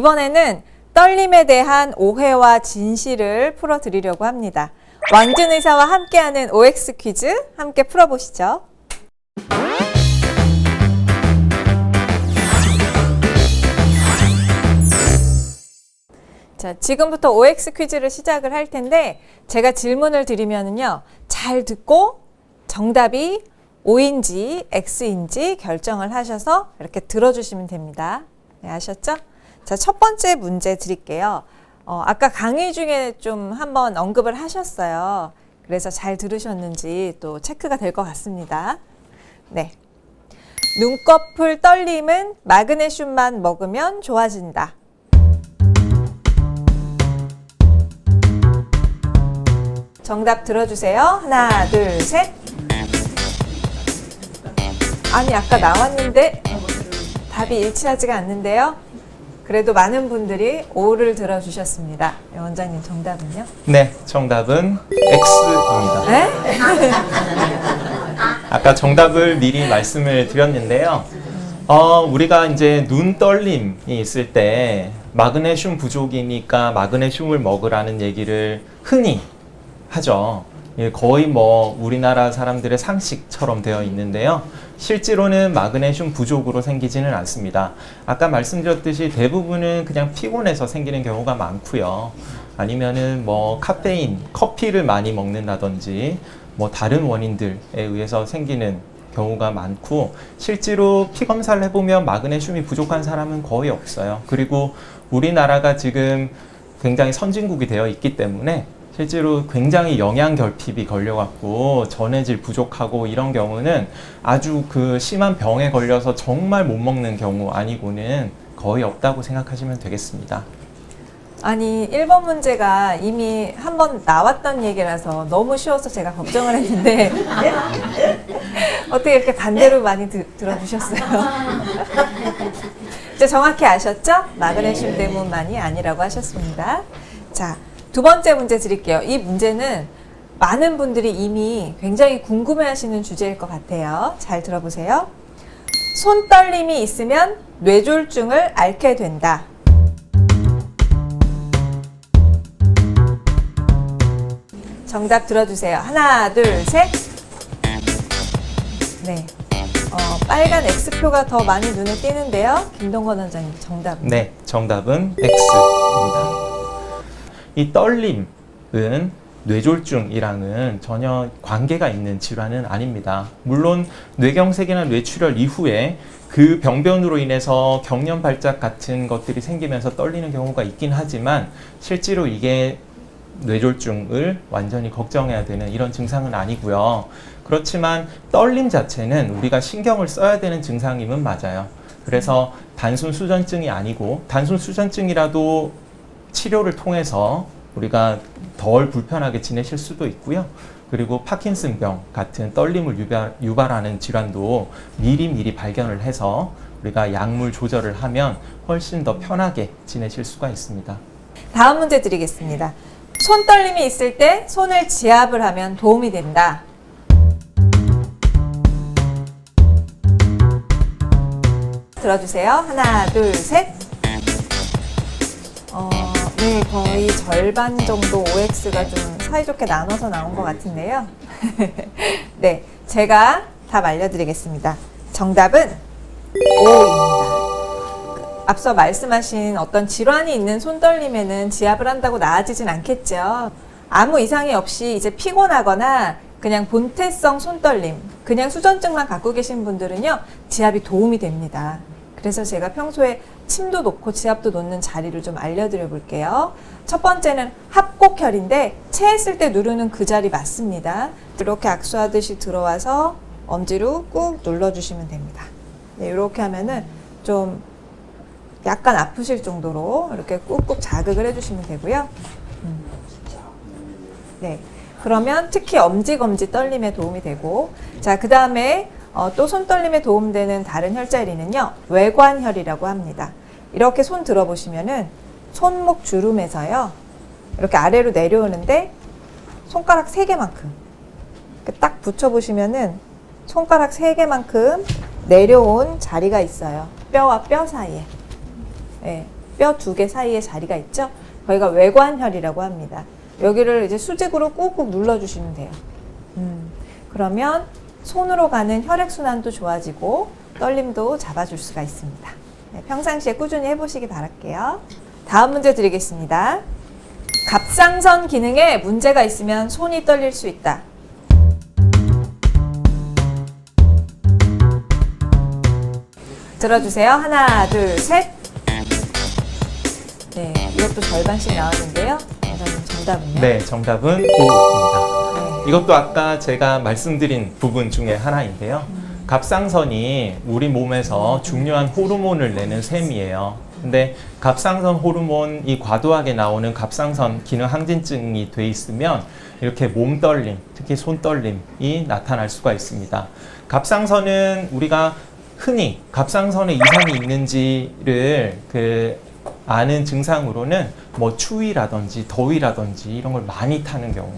이번에는 떨림에 대한 오해와 진실을 풀어드리려고 합니다. 왕준 의사와 함께하는 OX 퀴즈 함께 풀어보시죠. 자, 지금부터 OX 퀴즈를 시작을 할 텐데 제가 질문을 드리면은요, 잘 듣고 정답이 O인지 X인지 결정을 하셔서 이렇게 들어주시면 됩니다. 네, 아셨죠? 자, 첫 번째 문제 드릴게요. 아까 강의 중에 좀 한번 언급을 하셨어요. 그래서 잘 들으셨는지 또 체크가 될 것 같습니다. 네. 눈꺼풀 떨림은 마그네슘만 먹으면 좋아진다. 정답 들어주세요. 하나, 둘, 셋. 아니, 아까 나왔는데 답이 일치하지가 않는데요. 그래도 많은 분들이 O를 들어주셨습니다. 원장님 정답은요? 네, 정답은 X입니다. 네? 아까 정답을 미리 말씀을 드렸는데요. 우리가 이제 눈 떨림이 있을 때 마그네슘 부족이니까 마그네슘을 먹으라는 얘기를 흔히 하죠. 거의 뭐 우리나라 사람들의 상식처럼 되어 있는데요. 실제로는 마그네슘 부족으로 생기지는 않습니다. 아까 말씀드렸듯이 대부분은 그냥 피곤해서 생기는 경우가 많고요. 아니면은 뭐 카페인, 커피를 많이 먹는다든지 뭐 다른 원인들에 의해서 생기는 경우가 많고, 실제로 피 검사를 해보면 마그네슘이 부족한 사람은 거의 없어요. 그리고 우리나라가 지금 굉장히 선진국이 되어 있기 때문에 실제로 굉장히 영양 결핍이 걸려갖고 전해질 부족하고 이런 경우는 아주 그 심한 병에 걸려서 정말 못 먹는 경우 아니고는 거의 없다고 생각하시면 되겠습니다. 아니, 1번 문제가 이미 한번 나왔던 얘기라서 너무 쉬워서 제가 걱정을 했는데 어떻게 이렇게 반대로 많이 들어주셨어요? 이제 정확히 아셨죠? 마그네슘 때문만이 아니라고 하셨습니다. 자, 두 번째 문제 드릴게요. 이 문제는 많은 분들이 이미 굉장히 궁금해하시는 주제일 것 같아요. 잘 들어보세요. 손 떨림이 있으면 뇌졸중을 앓게 된다. 정답 들어주세요. 하나, 둘, 셋. 네. 빨간 X표가 더 많이 눈에 띄는데요. 김동건 원장님 정답은? 네, 정답은 X입니다. 이 떨림은 뇌졸중이랑은 전혀 관계가 있는 질환은 아닙니다. 물론 뇌경색이나 뇌출혈 이후에 그 병변으로 인해서 경련 발작 같은 것들이 생기면서 떨리는 경우가 있긴 하지만 실제로 이게 뇌졸중을 완전히 걱정해야 되는 이런 증상은 아니고요. 그렇지만 떨림 자체는 우리가 신경을 써야 되는 증상임은 맞아요. 그래서 단순 수전증이 아니고, 단순 수전증이라도 치료를 통해서 우리가 덜 불편하게 지내실 수도 있고요. 그리고 파킨슨병 같은 떨림을 유발하는 질환도 미리미리 발견을 해서 우리가 약물 조절을 하면 훨씬 더 편하게 지내실 수가 있습니다. 다음 문제 드리겠습니다. 손 떨림이 있을 때 손을 지압을 하면 도움이 된다. 들어주세요. 하나, 둘, 셋. 네, 거의 절반 정도 OX가 좀 사이좋게 나눠서 나온 것 같은데요. 네, 제가 답 알려드리겠습니다. 정답은 O입니다. 앞서 말씀하신 어떤 질환이 있는 손떨림에는 지압을 한다고 나아지진 않겠죠. 아무 이상이 없이 이제 피곤하거나 그냥 본태성 손떨림, 그냥 수전증만 갖고 계신 분들은요, 지압이 도움이 됩니다. 그래서 제가 평소에 침도 놓고 지압도 놓는 자리를 좀 알려드려 볼게요. 첫 번째는 합곡혈인데 체했을 때 누르는 그 자리 맞습니다. 이렇게 악수하듯이 들어와서 엄지로 꾹 눌러주시면 됩니다. 네, 이렇게 하면은 좀 약간 아프실 정도로 이렇게 꾹꾹 자극을 해주시면 되고요. 네, 그러면 특히 엄지검지 떨림에 도움이 되고, 자, 그 다음에 또 손떨림에 도움되는 다른 혈자리는요, 외관혈이라고 합니다. 이렇게 손 들어보시면은 손목 주름에서요, 이렇게 아래로 내려오는데 손가락 3개만큼 딱 붙여보시면은 손가락 3개만큼 내려온 자리가 있어요. 뼈와 뼈 사이에. 네, 뼈 두 개 사이에 자리가 있죠. 거기가 외관혈이라고 합니다. 여기를 이제 수직으로 꾹꾹 눌러주시면 돼요. 그러면 손으로 가는 혈액순환도 좋아지고 떨림도 잡아줄 수가 있습니다. 네, 평상시에 꾸준히 해보시기 바랄게요. 다음 문제 드리겠습니다. 갑상선 기능에 문제가 있으면 손이 떨릴 수 있다. 들어주세요. 하나, 둘, 셋. 네, 이것도 절반씩 나왔는데요. 원장님 정답은요? 네, 정답은 O입니다. 이것도 아까 제가 말씀드린 부분 중에 하나인데요. 갑상선이 우리 몸에서 중요한 호르몬을 내는 셈이에요. 근데 갑상선 호르몬이 과도하게 나오는 갑상선 기능 항진증이 돼 있으면 이렇게 몸 떨림, 특히 손 떨림이 나타날 수가 있습니다. 갑상선은 우리가 흔히 갑상선에 이상이 있는지를 아는 증상으로는 뭐 추위라든지 더위라든지 이런 걸 많이 타는 경우,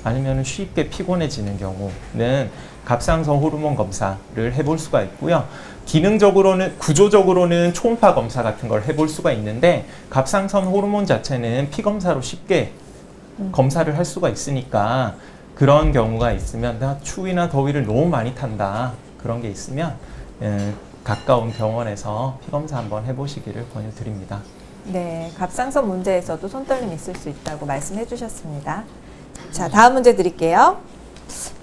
아니면 쉽게 피곤해지는 경우는 갑상선 호르몬 검사를 해볼 수가 있고요. 기능적으로는, 구조적으로는 초음파 검사 같은 걸 해볼 수가 있는데, 갑상선 호르몬 자체는 피 검사로 쉽게 검사를 할 수가 있으니까, 그런 경우가 있으면 나 추위나 더위를 너무 많이 탄다, 그런 게 있으면 가까운 병원에서 피 검사 한번 해보시기를 권유드립니다. 네, 갑상선 문제에서도 손떨림 있을 수 있다고 말씀해 주셨습니다. 자, 다음 문제 드릴게요.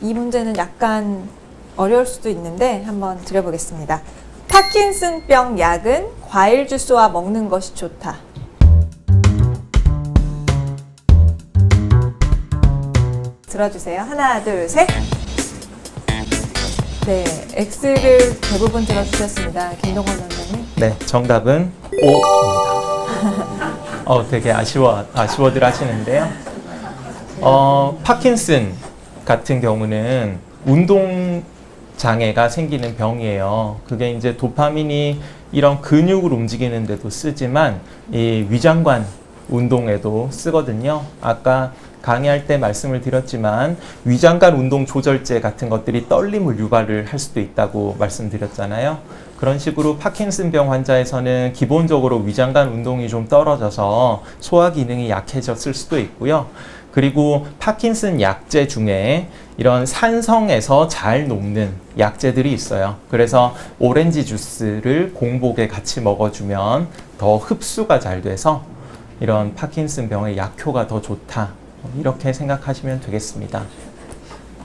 이 문제는 약간 어려울 수도 있는데 한번 드려보겠습니다. 파킨슨병 약은 과일 주스와 먹는 것이 좋다. 들어주세요. 하나, 둘, 셋. 네, X를 대부분 들어주셨습니다. 김동건 원장님. 네, 정답은 O입니다. 되게 아쉬워들 하시는데요. 파킨슨 같은 경우는 운동 장애가 생기는 병이에요. 그게 이제 도파민이 이런 근육을 움직이는 데도 쓰지만 이 위장관 운동에도 쓰거든요. 아까 강의할 때 말씀을 드렸지만 위장관 운동 조절제 같은 것들이 떨림을 유발을 할 수도 있다고 말씀드렸잖아요. 그런 식으로 파킨슨병 환자에서는 기본적으로 위장관 운동이 좀 떨어져서 소화 기능이 약해졌을 수도 있고요. 그리고 파킨슨 약제 중에 이런 산성에서 잘 녹는 약제들이 있어요. 그래서 오렌지 주스를 공복에 같이 먹어주면 더 흡수가 잘 돼서 이런 파킨슨 병의 약효가 더 좋다, 이렇게 생각하시면 되겠습니다.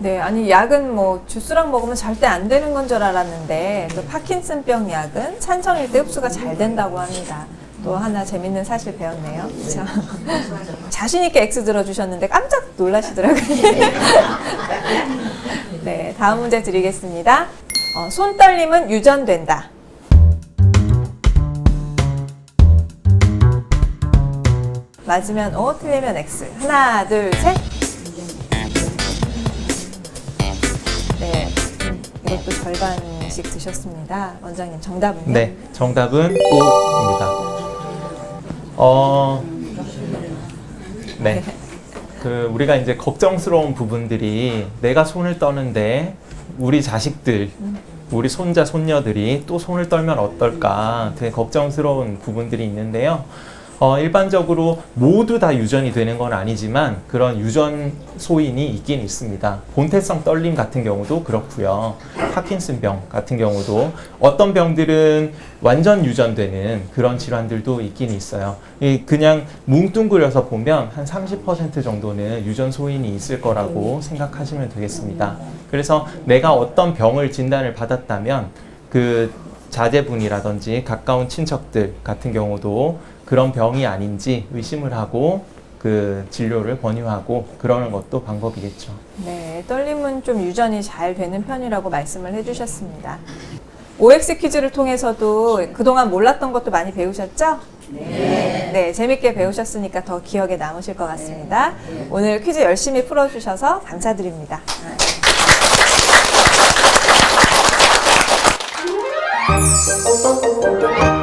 네, 아니 약은 뭐 주스랑 먹으면 절대 안 되는 건 줄 알았는데 또 파킨슨병 약은 산성일 때 흡수가 잘 된다고 합니다. 또 하나 재밌는 사실 배웠네요. 자, 자신 있게 X 들어주셨는데 깜짝 놀라시더라고요. 네, 다음 문제 드리겠습니다. 손 떨림은 유전된다. 맞으면 O, 틀리면 X. 하나, 둘, 셋. 네, 이것도 절반씩 드셨습니다. 원장님 정답은요? 네, 정답은 O입니다. 네. 우리가 이제 걱정스러운 부분들이, 내가 손을 떠는데 우리 자식들, 우리 손자, 손녀들이 또 손을 떨면 어떨까 되게 걱정스러운 부분들이 있는데요. 일반적으로 모두 다 유전이 되는 건 아니지만 그런 유전 소인이 있긴 있습니다. 본태성 떨림 같은 경우도 그렇고요. 파킨슨병 같은 경우도 어떤 병들은 완전 유전되는 그런 질환들도 있긴 있어요. 그냥 뭉뚱그려서 보면 한 30% 정도는 유전 소인이 있을 거라고 생각하시면 되겠습니다. 그래서 내가 어떤 병을 진단을 받았다면 그 자제분이라든지 가까운 친척들 같은 경우도 그런 병이 아닌지 의심을 하고 그 진료를 권유하고 그러는 것도 방법이겠죠. 네, 떨림은 좀 유전이 잘 되는 편이라고 말씀을 해주셨습니다. OX 퀴즈를 통해서도 그동안 몰랐던 것도 많이 배우셨죠? 네. 네, 재밌게 배우셨으니까 더 기억에 남으실 것 같습니다. 오늘 퀴즈 열심히 풀어주셔서 감사드립니다.